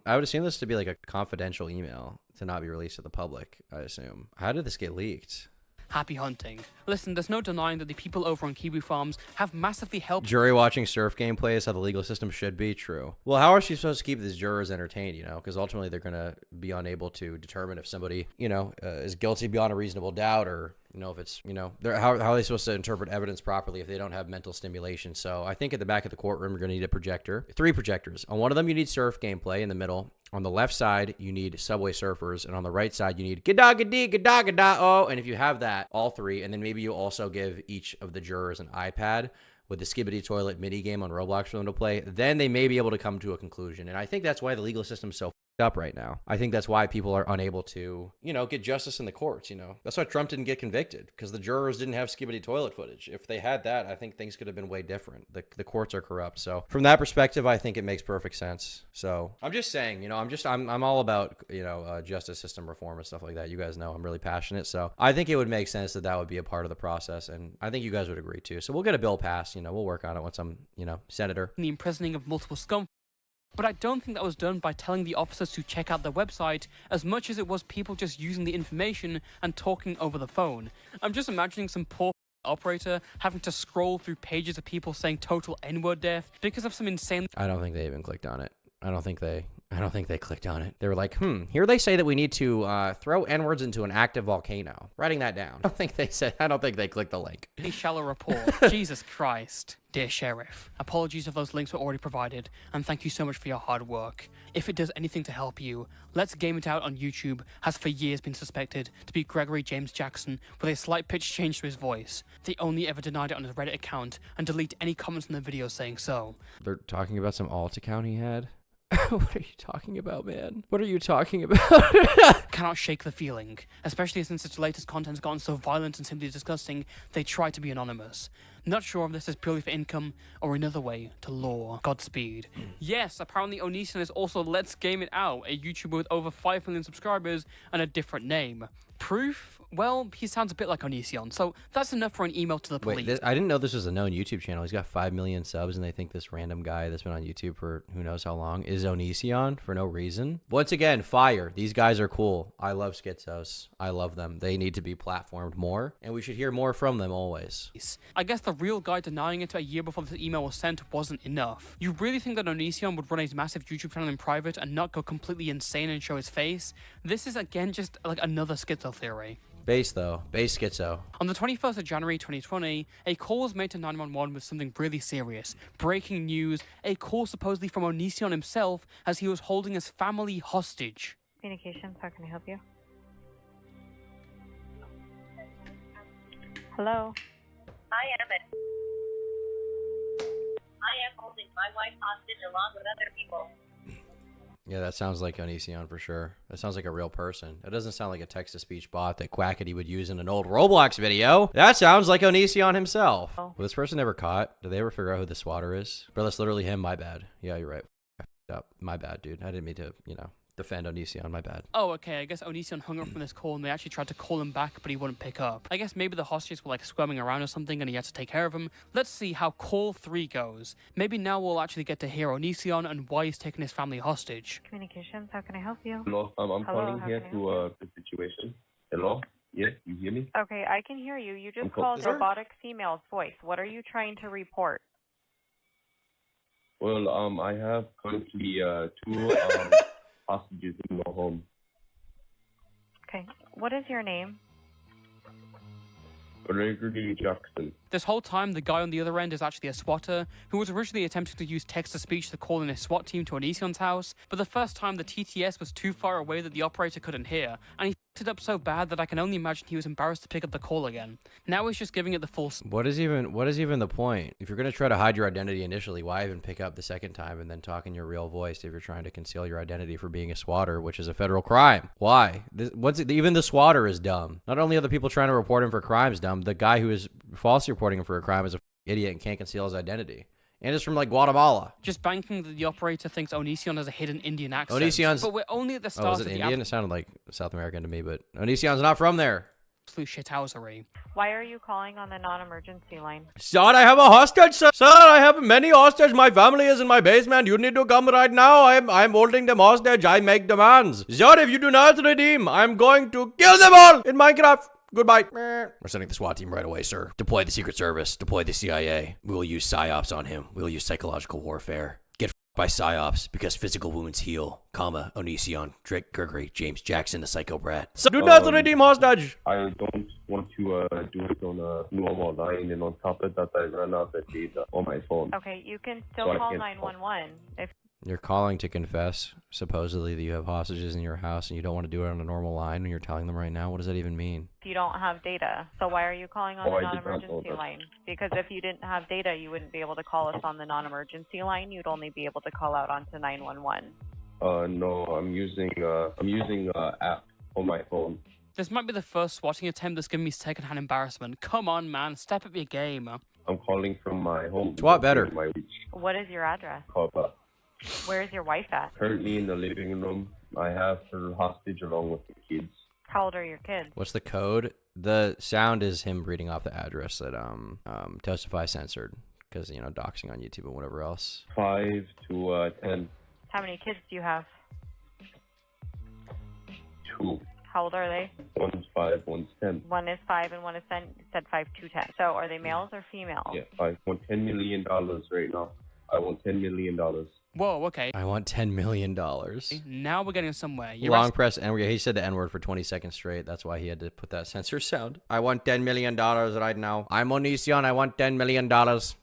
I would assume this to be like a confidential email to not be released to the public, I assume. How did this get leaked? Happy hunting. Listen, there's no denying that the people over on Kiwi Farms have massively helped... Jury watching surf gameplay is how the legal system should be. True. Well, how are she supposed to keep these jurors entertained, Because ultimately they're going to be unable to determine if somebody, is guilty beyond a reasonable doubt or You know, if it's, you know, how are they supposed to interpret evidence properly if they don't have mental stimulation? So I think at the back of the courtroom, you're going to need a projector. 3 projectors. On one of them, you need surf gameplay in the middle. On the left side, you need Subway Surfers. And on the right side, you need gada-gadi, gada-gada-oh. And if you have that, all 3, and then maybe you also give each of the jurors an iPad with the Skibbity Toilet mini game on Roblox for them to play, then they may be able to come to a conclusion. And I think that's why the legal system's so up right now. I think that's why people are unable to, you know, get justice in the courts, you know. That's why Trump didn't get convicted, because the jurors didn't have Skibbity Toilet footage. If they had that, I think things could have been way different. The courts are corrupt. So from that perspective, I think it makes perfect sense. So I'm just saying, you know, I'm all about, you know, justice system reform and stuff like that. You guys know I'm really passionate. So I think it would make sense that that would be a part of the process. And I think you guys would agree too. So we'll get a bill passed, you know, we'll work on it once I'm, you know, senator. The imprisoning of multiple scum. But I don't think that was done by telling the officers to check out their website as much as it was people just using the information and talking over the phone. I'm just imagining some poor operator having to scroll through pages of people saying total N-word death because of some insane... I don't think they even clicked on it. I don't think they clicked on it. They were like, here they say that we need to throw N-words into an active volcano. Writing that down. I don't think they clicked the link. The shallow report. Jesus Christ. Dear Sheriff, apologies if those links were already provided, and thank you so much for your hard work. If it does anything to help you, Let's Game It Out on YouTube has for years been suspected to be Gregory James Jackson with a slight pitch change to his voice. They only ever denied it on his Reddit account and delete any comments in the video saying so. They're talking about some alt account he had? What are you talking about, man? What are you talking about? Cannot shake the feeling, especially since its latest content has gotten so violent and simply disgusting, they try to be anonymous. Not sure if this is purely for income or another way to lure. Godspeed. Yes, apparently Onision is also Let's Game It Out, a YouTuber with over 5 million subscribers and a different name. Proof? Well, he sounds a bit like Onision, so that's enough for an email to the police. Wait, I didn't know this was a known YouTube channel. He's got 5 million subs, and they think this random guy that's been on YouTube for who knows how long is Onision for no reason. Once again, fire. These guys are cool. I love schizos. I love them. They need to be platformed more, and we should hear more from them always. I guess the real guy denying it a year before this email was sent wasn't enough. You really think that Onision would run a massive YouTube channel in private and not go completely insane and show his face? This is again just like another schizo theory. Base though. Base schizo. On the 21st of January 2020, a call was made to 911 with something really serious. Breaking news, a call supposedly from Onision himself as he was holding his family hostage. Communications, how can I help you? Hello? I am holding my wife hostage along with other people. Yeah, that sounds like Onision for sure. That sounds like a real person. That doesn't sound like a text-to-speech bot that Quackity would use in an old Roblox video. That sounds like Onision himself. Oh. Was this person ever caught? Did they ever figure out who the swatter is? Bro, that's literally him. My bad. Yeah, you're right. I f***ed up. My bad, dude. I didn't mean to, you know, defend Onision. My bad. Oh, okay, I guess Onision hung up from this call and they actually tried to call him back, but he wouldn't pick up. I guess maybe the hostages were like squirming around or something and he had to take care of them. Let's see how call 3 goes. Maybe now we'll actually get to hear Onision and why he's taking his family hostage. Communications, how can I help you? Hello, I'm calling how here can I to the situation. Hello? Yes, you hear me? Okay, I can hear you. You just I'm called Is there- robotic female's voice. What are you trying to report? Well, I have currently 2 hostages in my home. Okay, what is your name? Gregory Jackson. This whole time, the guy on the other end is actually a swatter who was originally attempting to use text-to-speech to call in a SWAT team to Onision's house, but the first time the TTS was too far away that the operator couldn't hear, and he f***ed it up so bad that I can only imagine he was embarrassed to pick up the call again. Now he's just giving it the full... What is even the point? If you're going to try to hide your identity initially, why even pick up the second time and then talk in your real voice if you're trying to conceal your identity for being a swatter, which is a federal crime? Why? Even the swatter is dumb. Not only are the people trying to report him for crimes dumb, the guy who is falsely reporting him for a crime is a idiot and can't conceal his identity. And it's from like Guatemala. Just banking that the operator thinks Onision has a hidden Indian accent. Onision's... But we're only at the start was of it the Indian? It sounded like South American to me, but Onision's not from there. absolute shithousery. Why are you calling on the non-emergency line? Sir, I have a hostage, sir. Sir, I have many hostage. My family is in my basement. You need to come right now. I'm holding them hostage. I make demands. Sir, if you do not redeem, I'm going to kill them all in Minecraft. Goodbye. We're sending the SWAT team right away, sir. Deploy the Secret Service. Deploy the CIA. We will use PSYOPs on him. We will use psychological warfare. Get by PsyOps because physical wounds heal, Onision, Drake Gregory, James Jackson, the psycho brat. So do not redeem hostage! I don't want to do it on a normal line, and on top of that, I ran out of data on my phone. Okay, you can still So I call can't 911 if You're calling to confess, supposedly, that you have hostages in your house and you don't want to do it on a normal line when you're telling them right now. What does that even mean? you don't have data. So why are you calling on Oh, the I did not know non-emergency that. line? Because if you didn't have data, you wouldn't be able to call us on the non-emergency line. You'd only be able to call out onto 911. No, I'm using app on my phone. This might be the first swatting attempt that's given me secondhand embarrassment. Come on, man, step up your game. I'm calling from my home. Swat better. My reach. What is your address? Papa. Where's your wife at? Currently in the living room. I have her hostage along with the kids. How old are your kids? What's the code? The sound is him reading off the address that Toastify censored because, you know, doxing on YouTube and whatever else. 5 to 10. How many kids do you have? 2. How old are they? One's 5, one's 10. One is 5 and one is 10. You said 5 to 10. So are they males or females? Yeah, I want $10 million right now. I want $10 million. Whoa, okay. I want $10 million. Now we're getting somewhere. You're Long press N. He said the N-word for 20 seconds straight. That's why he had to put that censor sound. I want $10 million right now. I'm Onision. I want $10 million.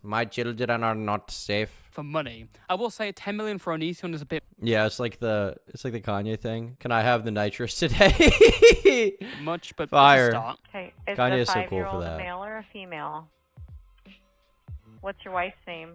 My children are not safe. For money. I will say 10 million for Onision is a bit Yeah, it's like the Kanye thing. Can I have the nitrous today? much, but Fire. It's a start. Okay, is Kanye the is so cool for 5-year-old that. a male or a female? What's your wife's name?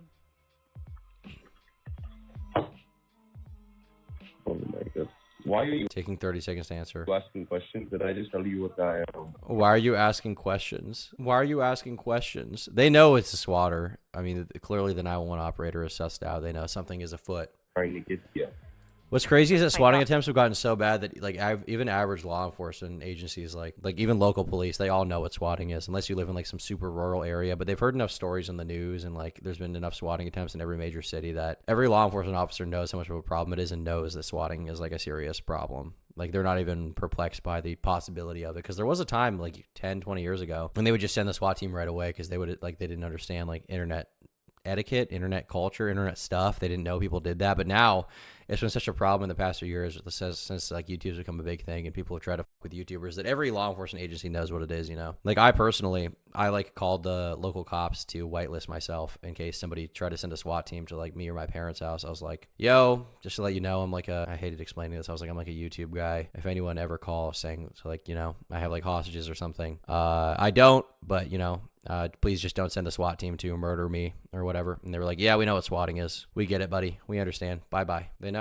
Oh my god. Why are you Taking 30 seconds to answer. asking questions? Did I just tell you what I am? Why are you asking questions? Why are you asking questions? They know it's a swatter. I mean, clearly the 911 operator is sussed out. They know something is afoot. Trying to get you. What's crazy is that swatting attempts have gotten so bad that even average law enforcement agencies, like even local police, they all know what swatting is, unless you live in like some super rural area. But they've heard enough stories in the news, and like there's been enough swatting attempts in every major city that every law enforcement officer knows how much of a problem it is and knows that swatting is like a serious problem. Like they're not even perplexed by the possibility of it, because there was a time like 10, 20 years ago when they would just send the SWAT team right away because they didn't understand like internet etiquette, internet culture, internet stuff. They didn't know people did that. But now it's been such a problem in the past few years since like YouTube's become a big thing and people have tried to fuck with YouTubers that every law enforcement agency knows what it is, you know? Like I personally, like called the local cops to whitelist myself in case somebody tried to send a SWAT team to like me or my parents' house. I was like, yo, just to let you know, I hated explaining this. I was like, I'm like a YouTube guy. If anyone ever calls saying like, you know, I have like hostages or something, I don't, but you know, please just don't send the SWAT team to murder me or whatever. And they were like, yeah, we know what swatting is. We get it, buddy. We understand. Bye-bye. They know.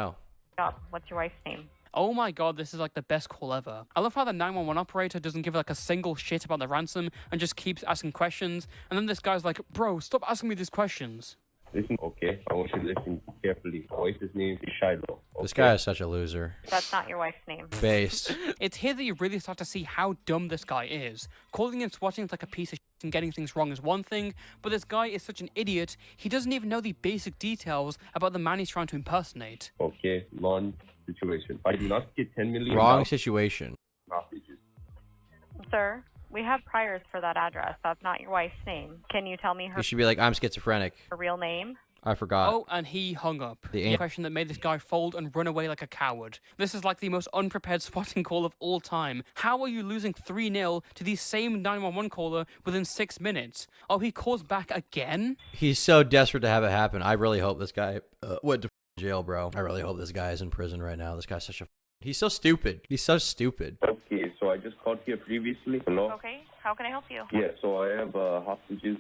What's your wife's name? Oh my god, this is like the best call ever. I love how the 911 operator doesn't give like a single shit about the ransom and just keeps asking questions. And then this guy's like, bro, stop asking me these questions. Listen, okay? I want you to listen carefully. My wife's name is Shiloh. Okay? This guy is such a loser. That's not your wife's name. Based. It's here that you really start to see how dumb this guy is. Calling him swatting like a piece of shit and getting things wrong is one thing, but this guy is such an idiot, he doesn't even know the basic details about the man he's trying to impersonate. Okay, long situation. I do not get 10 million. Wrong situation. Hostages. Sir, we have priors for that address. That's not your wife's name. Can you tell me her You should be like, I'm schizophrenic. real name? I forgot. Oh, and he hung up. The The question that made this guy fold and run away like a coward. This is like the most unprepared swatting call of all time. How are you losing 3-0 to the same 911 caller within 6 minutes? Oh, he calls back again? He's so desperate to have it happen. I really hope this guy went to jail, bro. I really hope this guy is in prison right now. This guy's such a... He's so stupid. He's so stupid. Okay, so I just called here previously. Hello? Okay, how can I help you? Yeah, so I have hostages.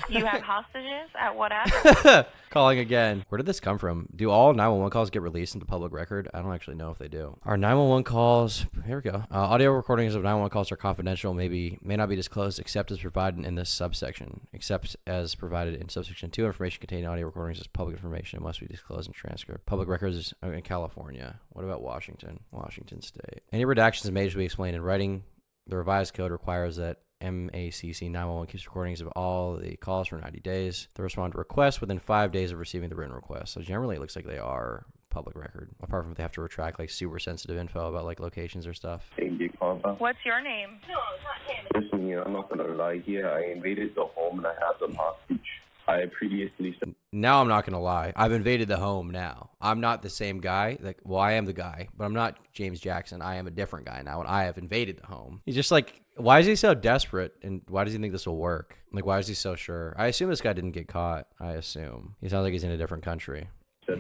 You have hostages? At what address? Calling again. Where did this come from? Do all 911 calls get released into public record? I don't actually know if they do. Our 911 calls, here we go. Audio recordings of 911 calls are confidential, may not be disclosed except as provided in this subsection. Except as provided in subsection 2, information contained in audio recordings is public information. It must be disclosed in transcript. Public records in California. What about Washington? Washington State. Any redactions made should be explained in writing. The revised code requires that MACC 911 keeps recordings of all the calls for 90 days. They respond to requests within 5 days of receiving the written request. So generally it looks like they are public record, apart from if they have to retract like super sensitive info about like locations or stuff. What's your name? Listen here, I'm not gonna lie here. I invaded the home and I have them hostage. I previously said Now I'm not gonna lie. I've invaded the home now. I'm not the same guy. Like, well, I am the guy, but I'm not James Jackson. I am a different guy now, and I have invaded the home. He's just like, why is he so desperate, and why does he think this will work? Like, why is he so sure? I assume this guy didn't get caught. I assume. He sounds like he's in a different country.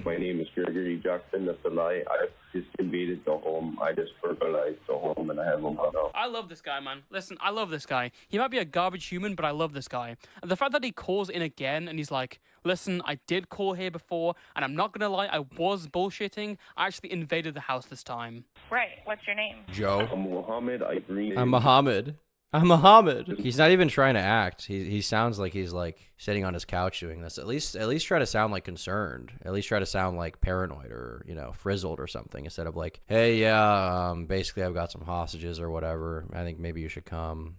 my name is Gregory Jackson. That's a lie. I just invaded the home. I just burglarized the home, and I have him hung out. I love this guy, man. Listen, I love this guy. He might be a garbage human, but I love this guy. And the fact that he calls in again and he's like, listen, I did call here before, and I'm not gonna lie, I was bullshitting. I actually invaded the house this time. Right. What's your name? Joe. I'm Muhammad. I'm Muhammad. I'm Muhammad. He's not even trying to act. He sounds like he's like sitting on his couch doing this. At least try to sound like concerned. At least try to sound like paranoid or, you know, frizzled or something, instead of like, hey, yeah, basically I've got some hostages or whatever. I think maybe you should come.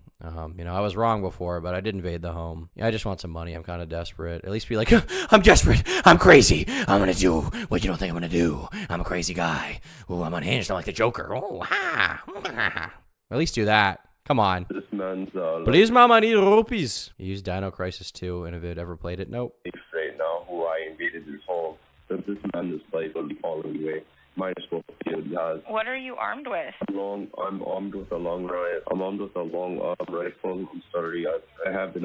You know, I was wrong before, but I did invade the home. Yeah, I just want some money. I'm kind of desperate. At least be like, I'm desperate. I'm crazy. I'm going to do what you don't think I'm going to do. I'm a crazy guy. Ooh, I'm unhinged. I'm like the Joker. Oh, ha. At least do that. Come on. This man's Please, mama, I need rupees. You used Dino Crisis 2, and if it ever played it, nope. right now who I invaded his home. Since this man is like on the following way. Might as well see what he has. What are you armed with? I'm armed with a long rifle. I'm armed with a long rifle. I'm sorry, I haven't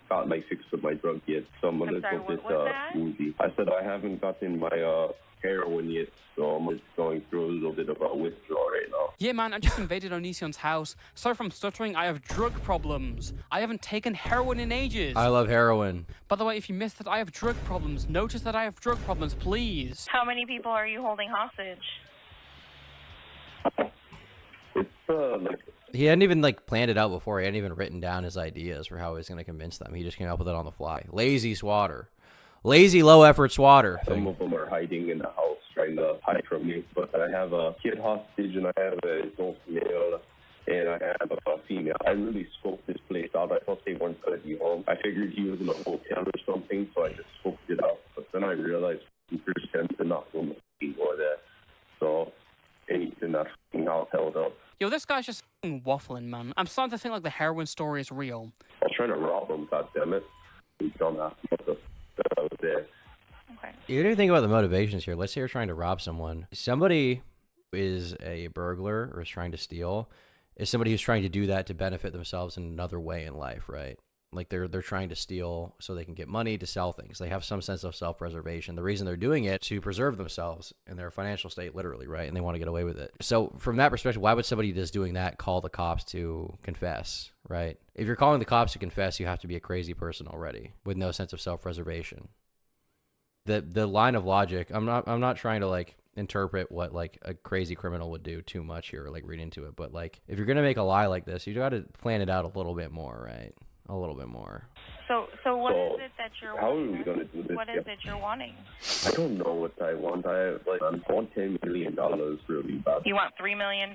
got my fix with my drug yet, so I'm gonna go get Uzi. I said I haven't gotten my heroin yet, so I'm just going through a little bit of a withdrawal right now. Yeah, man, I just invaded Onision's house. Sorry if I'm stuttering, I have drug problems. I haven't taken heroin in ages. I love heroin. By the way, if you missed that, I have drug problems. Notice that I have drug problems, please. How many people are you holding hostage? It's He hadn't even like planned it out before. He hadn't even written down his ideas for how he was going to convince them. He just came up with it on the fly. Lazy swatter. Lazy low effort swatter. Some of them are hiding in the house trying to hide from me, but I have a kid hostage and I have a adult male and I have a female. I really scoped this place out. I thought they weren't going to be home. I figured he was in a hotel or something, so I just scoped it out. But then I realized 50% they're not going to go there. So anything that house held up. Yo, this guy's just waffling, man. I'm starting to think like the heroin story is real. I was trying to rob him, goddammit. You don't ask what the I was there. You didn't think about the motivations here. Let's say you're trying to rob someone. Somebody is a burglar or is trying to steal. Is somebody who's trying to do that to benefit themselves in another way in life, right? Like they're trying to steal so they can get money to sell things. They have some sense of self-preservation. The reason they're doing it to preserve themselves in their financial state, literally, right? And they want to get away with it. So from that perspective, why would somebody just doing that call the cops to confess, right? If you're calling the cops to confess, you have to be a crazy person already with no sense of self-preservation. The line of logic, I'm not trying to like interpret what like a crazy criminal would do too much here, or like read into it, but like if you're gonna make a lie like this, you got to plan it out a little bit more, right? A little bit more. So what is it that you're how wanting? are we going to do this? What is it you're wanting? I don't know what I want. I want $10 million really bad. You want $3 million?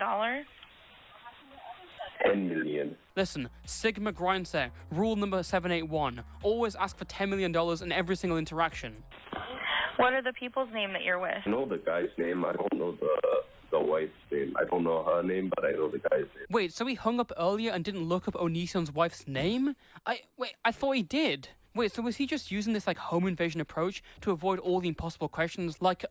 $10 million. Listen, Sigma Grindset, rule number 781. Always ask for $10 million in every single interaction. What are the people's name that you're with? I know the guy's name. I don't know the wife's name. I don't know her name, but I know the guy's name. Wait, so he hung up earlier and didn't look up Onision's wife's name? I thought he did. Wait, so was he just using this like home invasion approach to avoid all the impossible questions like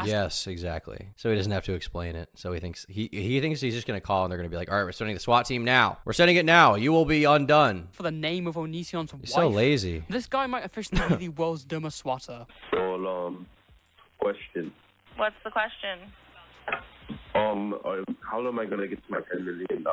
Yes, exactly. So he doesn't have to explain it. So he thinks he's just gonna call and they're gonna be like, all right, we're sending the SWAT team now. We're sending it now. You will be undone. For the name of Onision's wife. So lazy. This guy might officially be the world's dumbest swatter. So question. What's the question? How am I gonna get to my $10 million?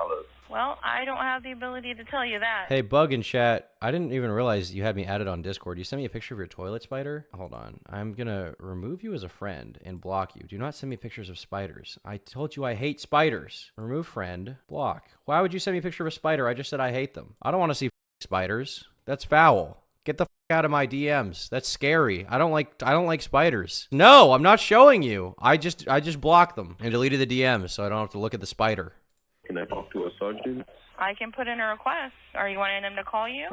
Well, I don't have the ability to tell you that. Hey, Bug in chat, I didn't even realize you had me added on Discord. You sent me a picture of your toilet spider? Hold on. I'm gonna remove you as a friend and block you. Do not send me pictures of spiders. I told you I hate spiders. Remove friend, block. Why would you send me a picture of a spider? I just said I hate them. I don't want to see spiders. That's foul. Get the out of my DMs. That's scary. I don't like spiders. No, I'm not showing you. I just blocked them and deleted the DMs so I don't have to look at the spider. Can I talk to a sergeant? I can put in a request. Are you wanting them to call you?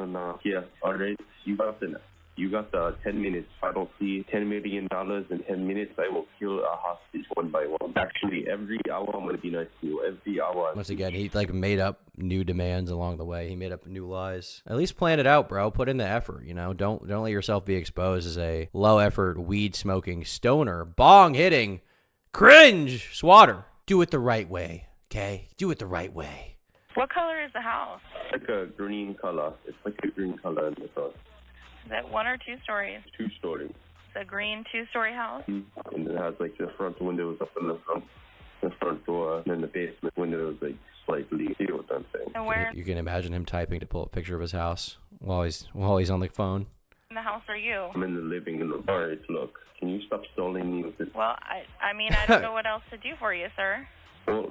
Yeah, alright. You have to You got 10 minutes. If I don't see $10 million in 10 minutes, I will kill a hostage one by one. Actually, every hour I'm going to be nice to you. Every hour. Once again, he like made up new demands along the way. He made up new lies. At least plan it out, bro. Put in the effort, you know? Don't let yourself be exposed as a low-effort, weed-smoking, stoner, bong-hitting, cringe swatter. Do it the right way, okay? Do it the right way. What color is the house? It's like a green color. It's like a green color in the front. Is it 1 or 2 stories? 2 stories. It's a green 2-story house? And it has like the front windows up in the front door, and then the basement windows like slightly. You know what I'm saying? And where You can imagine him typing to pull a picture of his house while he's on the phone. in the house are you? I'm in the living room. All right, look. Can you stop stalling me with this? Well, I mean, I don't know what else to do for you, sir. Well,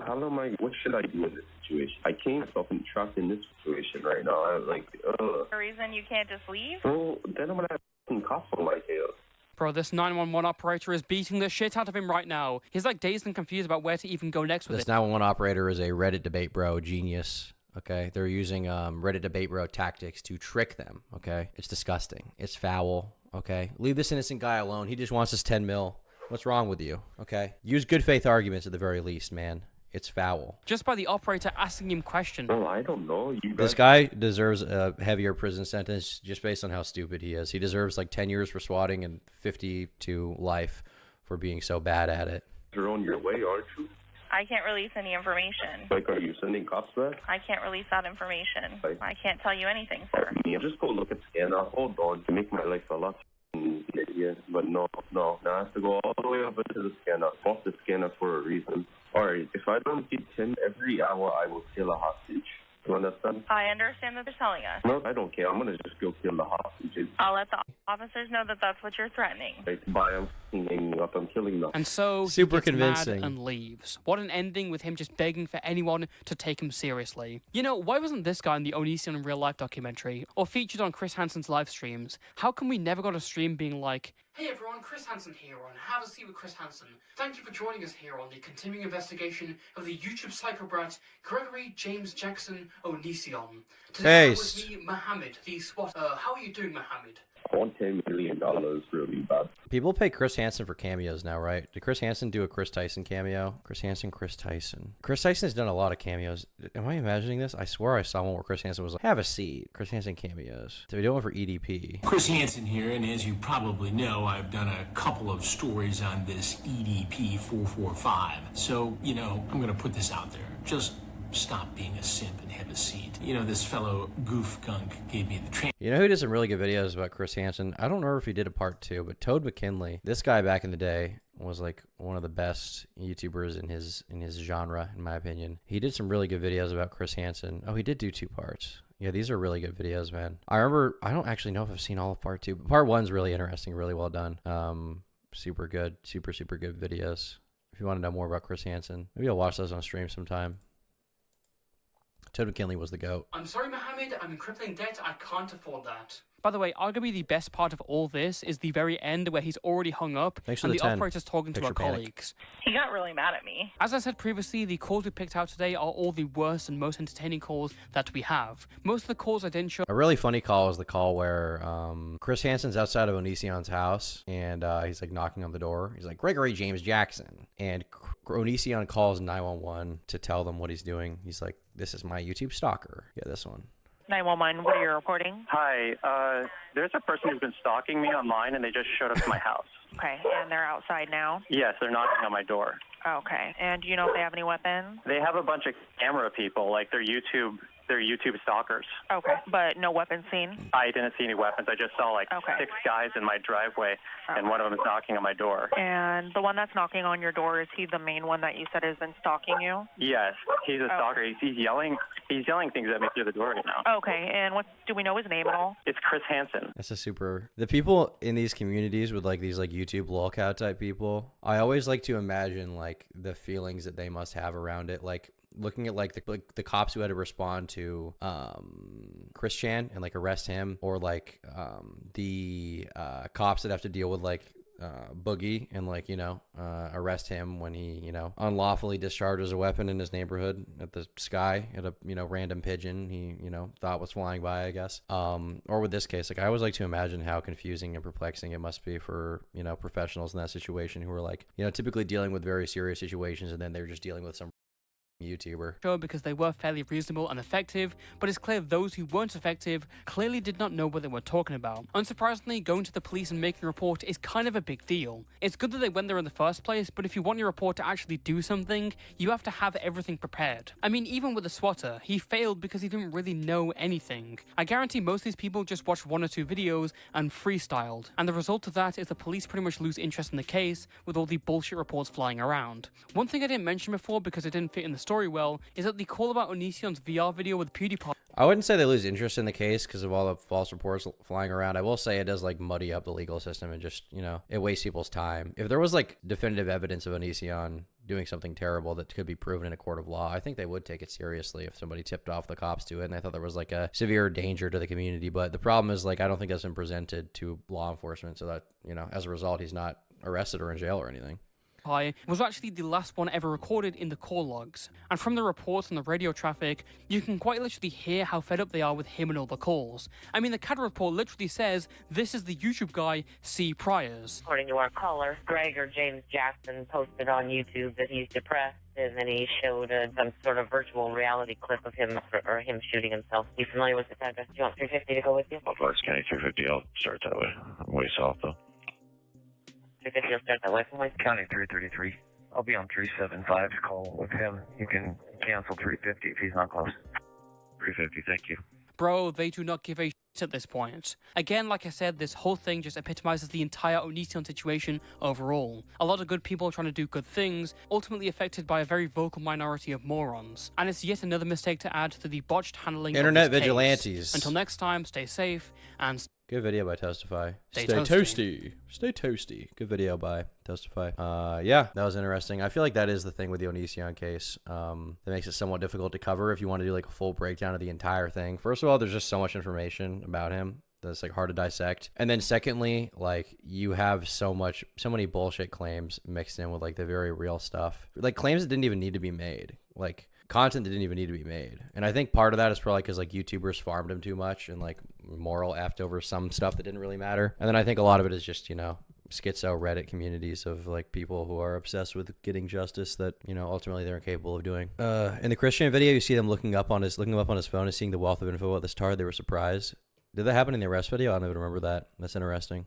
what should I do in this situation? I can't myself trapped in this situation right now. I'm like, The reason you can't just leave? Well, then I'm gonna have some cops on my tail. Bro, this 911 operator is beating the shit out of him right now. He's like dazed and confused about where to even go next with This it. 911 operator is a Reddit debate bro genius. Okay, they're using Reddit debate bro tactics to trick them. Okay, it's disgusting. It's foul. Okay, leave this innocent guy alone. He just wants his 10 mil. What's wrong with you? Okay, use good faith arguments at the very least, man. It's foul. Just by the operator asking him questions. Well, I don't know. This guy deserves a heavier prison sentence just based on how stupid he is. He deserves like 10 years for swatting and 50 to life for being so bad at it. You're on your way, aren't you? I can't release any information. Like, are you sending cops back? I can't release that information. I can't tell you anything, sir. Yeah, just go look at the scanner. Hold on to make my life a lot easier. But no. Now I have to go all the way up into the scanner. Off the scanner for a reason. Alright, if I don't get 10 every hour, I will kill a hostage. You understand? I understand that they're telling us. No, I don't care. I'm gonna just go kill the hostages. I'll let the officers know that that's what you're threatening. Right, by I'm hanging up, I'm killing them. And so Super he gets convincing. mad and leaves. What an ending with him just begging for anyone to take him seriously. You know, why wasn't this guy in the Onision in Real Life documentary or featured on Chris Hansen's live streams? How come we never got a stream being like, hey everyone, Chris Hansen here on Have a Seat with Chris Hansen. Thank you for joining us here on the continuing investigation of the YouTube psychobrat Gregory James Jackson Onision. Today with me, Mohammed, the SWAT. How are you doing, Mohammed? I want $10 million really bad. People pay Chris Hansen for cameos now, right? Did Chris Hansen do a Chris Tyson cameo? Chris Hansen. Chris Tyson has done a lot of cameos. Am I imagining this? I swear I saw one where Chris Hansen was like, have a seat. Chris Hansen cameos. Did we do one for EDP? Chris Hansen here, and as you probably know, I've done a couple of stories on this EDP 445. So, you know, I'm going to put this out there. Just stop being a simp and have a seat. You know, this fellow Goof Gunk gave me the You know who did some really good videos about Chris Hansen? I don't know if he did a part 2, but Toad McKinley. This guy back in the day was like one of the best YouTubers in his genre, in my opinion. He did some really good videos about Chris Hansen. Oh, he did do 2 parts. Yeah, these are really good videos, man. I don't actually know if I've seen all of part 2, but part 1's really interesting, really well done. Super good, super good videos. If you want to know more about Chris Hansen, maybe I'll watch those on stream sometime. Toad McKinley was the GOAT. I'm sorry, Mohammed, I'm in crippling debt. I can't afford that. By the way, arguably the best part of all this is the very end where he's already hung up Thanks for and the 10. operator's talking to our Picture panic. colleagues. He got really mad at me. As I said previously, the calls we picked out today are all the worst and most entertaining calls that we have. Most of the calls I didn't show. A really funny call is the call where Chris Hansen's outside of Onision's house, and he's like knocking on the door. He's like, Gregory James Jackson. And Onision calls 911 to tell them what he's doing. He's like, this is my YouTube stalker. Yeah, this one. 911, what are you reporting? Hi, there's a person who's been stalking me online, and they just showed up to my house. Okay, and they're outside now? Yes, they're knocking on my door. Okay, and do you know if they have any weapons? They have a bunch of camera people, like they're YouTube stalkers. Okay, but no weapons seen? I didn't see any weapons. I just saw like 6 guys in my driveway, and one of them is knocking on my door. And the one that's knocking on your door, is he the main one that you said has been stalking you? Yes, he's a stalker. He's yelling things at me through the door right now. Okay, and do we know his name at all? It's Chris Hansen. That's the people in these communities with like these like YouTube lolcow type people. I always like to imagine like the feelings that they must have around it, like looking at like the cops who had to respond to Chris Chan and like arrest him, or like the cops that have to deal with like Boogie and like, you know, arrest him when he, you know, unlawfully discharges a weapon in his neighborhood at the sky at a, you know, random pigeon he, you know, thought was flying by, I guess. Or with this case, like I always like to imagine how confusing and perplexing it must be for, you know, professionals in that situation who are like, you know, typically dealing with very serious situations and then they're just dealing with some YouTuber. Sure, because they were fairly reasonable and effective, but it's clear those who weren't effective clearly did not know what they were talking about. Unsurprisingly, going to the police and making a report is kind of a big deal. It's good that they went there in the first place, but if you want your report to actually do something, you have to have everything prepared. I mean, even with the swatter, he failed because he didn't really know anything. I guarantee most of these people just watched 1 or 2 videos and freestyled, and the result of that is the police pretty much lose interest in the case with all the bullshit reports flying around. One thing I didn't mention before because it didn't fit in the story well is that the call about Onision's VR video with PewDiePie. I wouldn't say they lose interest in the case because of all the false reports flying around. I will say it does like muddy up the legal system and just, you know, it wastes people's time. If there was like definitive evidence of Onision doing something terrible that could be proven in a court of law, I think they would take it seriously if somebody tipped off the cops to it and I thought there was like a severe danger to the community. But the problem is like I don't think that's been presented to law enforcement so that, you know, as a result he's not arrested or in jail or anything. Was actually the last one ever recorded in the call logs. And from the reports and the radio traffic, you can quite literally hear how fed up they are with him and all the calls. I mean, the CAD report literally says, this is the YouTube guy, C. Priors. According to our caller, Greg or James Jackson posted on YouTube that he's depressed, and then he showed some sort of virtual reality clip of him or him shooting himself. Are you familiar with this address? Do you want 350 to go with you? Well, Fox County 350, I'll start that way. I'm way south, though. 350 will start that way from West County 333. I'll be on 375 to call with him. You can cancel 350 if he's not close. 350, thank you. Bro, they do not give a shit at this point. Again, like I said, this whole thing just epitomizes the entire Onision situation overall. A lot of good people trying to do good things, ultimately affected by a very vocal minority of morons. And it's yet another mistake to add to the botched handling Internet of this vigilantes. Case. Until next time, stay safe and good video by Testify. Stay toasty. Stay toasty. Good video by Testify. Yeah, that was interesting. I feel like that is the thing with the Onision case that makes it somewhat difficult to cover if you want to do like a full breakdown of the entire thing. First of all, there's just so much information about him that's like hard to dissect. And then secondly, like you have so many bullshit claims mixed in with like the very real stuff. Like claims that didn't even need to be made. Like content that didn't even need to be made. And I think part of that is probably because like YouTubers farmed him too much and like moral effed over some stuff that didn't really matter. And then I think a lot of it is just, you know, schizo Reddit communities of like people who are obsessed with getting justice that, you know, ultimately they're incapable of doing. In the Christian video, you see them looking up on his phone and seeing the wealth of info about this tar. They were surprised. Did that happen in the arrest video? I don't even remember that. That's interesting.